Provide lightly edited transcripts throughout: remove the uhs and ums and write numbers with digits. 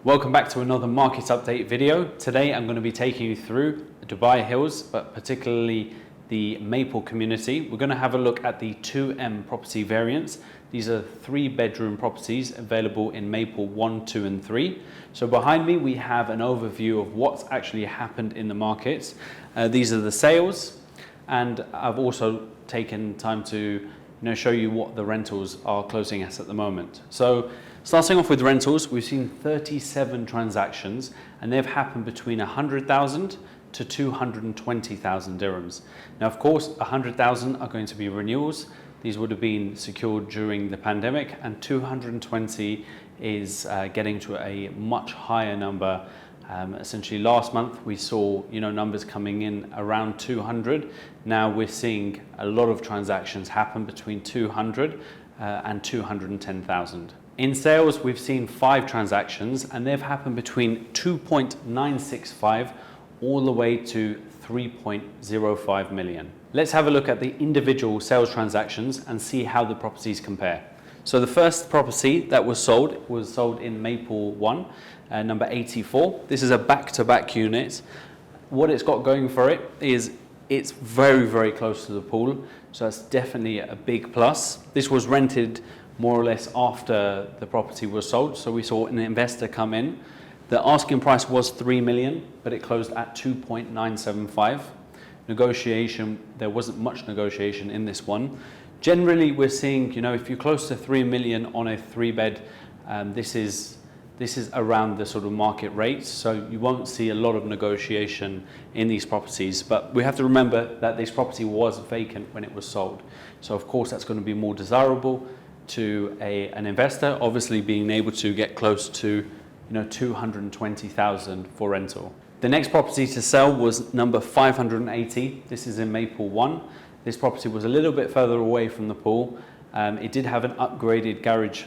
Welcome back to another market update video. Today I'm going to be taking you through Dubai Hills, but particularly the Maple community. We're going to have a look at the 2M property variants. These are 3-bedroom properties available in Maple 1, 2 and 3. So behind me we have an overview of what's actually happened in the markets. These are the sales, and I've also taken time to show you what the rentals are closing at the moment. So starting off with rentals, we've seen 37 transactions and they've happened between 100,000 to 220,000 dirhams. Now, of course, 100,000 are going to be renewals. These would have been secured during the pandemic, and 220 is getting to a much higher number. Essentially last month we saw numbers coming in around 200. Now we're seeing a lot of transactions happen between 200 and 210,000. In sales, we've seen 5 transactions and they've happened between 2.965 all the way to 3.05 million. Let's have a look at the individual sales transactions and see how the properties compare. So the first property that was sold in Maple 1, number 84. This is a back-to-back unit. What it's got going for it is it's very, very close to the pool. So that's definitely a big plus. This was rented more or less after the property was sold. So we saw an investor come in. The asking price was 3 million, but it closed at 2.975. Negotiation, there wasn't much negotiation in this one. Generally, we're seeing, if you're close to 3 million on a 3-bed, this is around the sort of market rates. So you won't see a lot of negotiation in these properties. But we have to remember that this property was vacant when it was sold. So of course, that's going to be more desirable to an investor, obviously being able to get close to 220,000 for rental. The next property to sell was number 580. This is in Maple 1. This property was a little bit further away from the pool. It did have an upgraded garage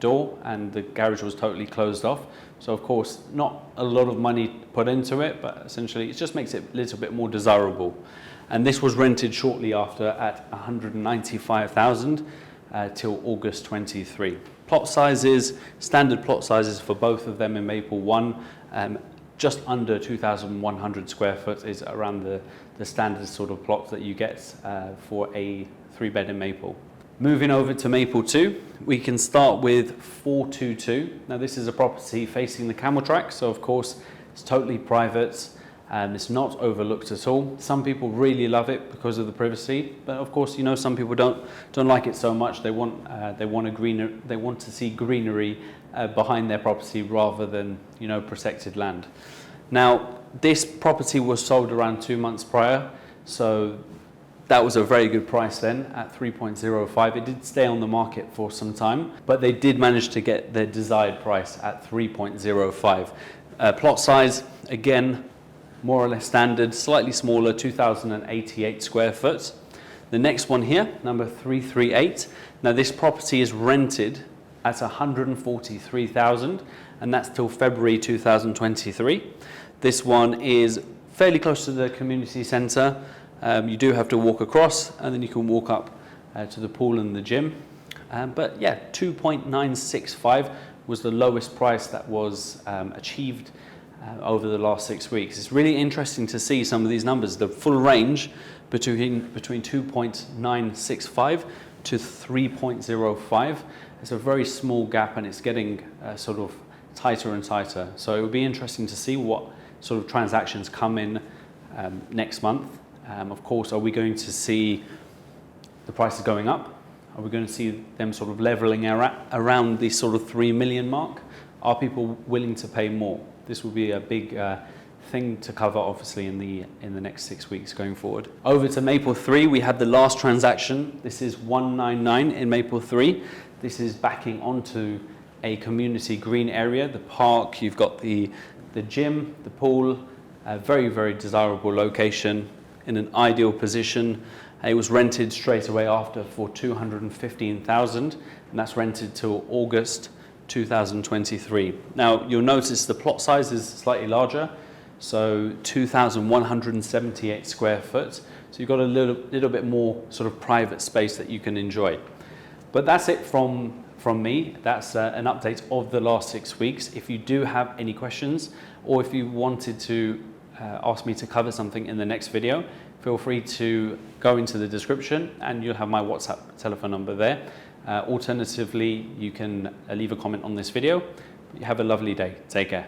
door, and the garage was totally closed off. So of course, not a lot of money put into it, but essentially it just makes it a little bit more desirable. And this was rented shortly after at 195,000 till August 23. Plot sizes, standard plot sizes for both of them in Maple 1, just under 2,100 square foot is around the standard sort of plot that you get for a 3-bed in Maple. Moving over to Maple 2, we can start with 422. Now this is a property facing the camel track, so of course it's totally private and it's not overlooked at all. Some people really love it because of the privacy, but of course some people don't like it so much. They want to see greenery behind their property rather than protected land. Now this property was sold around 2 months prior, so that was a very good price then at 3.05. It did stay on the market for some time, but they did manage to get their desired price at 3.05. Plot size, again, more or less standard, slightly smaller, 2,088 square foot. The next one here, number 338. Now this property is rented at 143,000, and that's till February 2023. This one is fairly close to the community centre. You do have to walk across, and then you can walk up to the pool and the gym. But yeah, 2.965 was the lowest price that was achieved over the last 6 weeks. It's really interesting to see some of these numbers. The full range between 2.965 to 3.05. It's a very small gap, and it's getting sort of tighter and tighter. So it will be interesting to see what sort of transactions come in next month. Of course, are we going to see the prices going up? Are we going to see them sort of leveling around the sort of 3 million mark? Are people willing to pay more? This will be a big thing to cover, obviously, in the next 6 weeks going forward. Over to Maple 3, we had the last transaction. This is 199 in Maple 3. This is backing onto a community green area, the park. You've got the gym, the pool, a very, very desirable location in an ideal position. It was rented straight away after for 215,000, and that's rented till August 2023. Now you'll notice the plot size is slightly larger, so 2,178 square foot. So you've got a little bit more sort of private space that you can enjoy. But that's it from from me. That's an update of the last 6 weeks. If you do have any questions, or if you wanted to ask me to cover something in the next video, feel free to go into the description and you'll have my WhatsApp telephone number there. Alternatively, you can leave a comment on this video. Have a lovely day. Take care.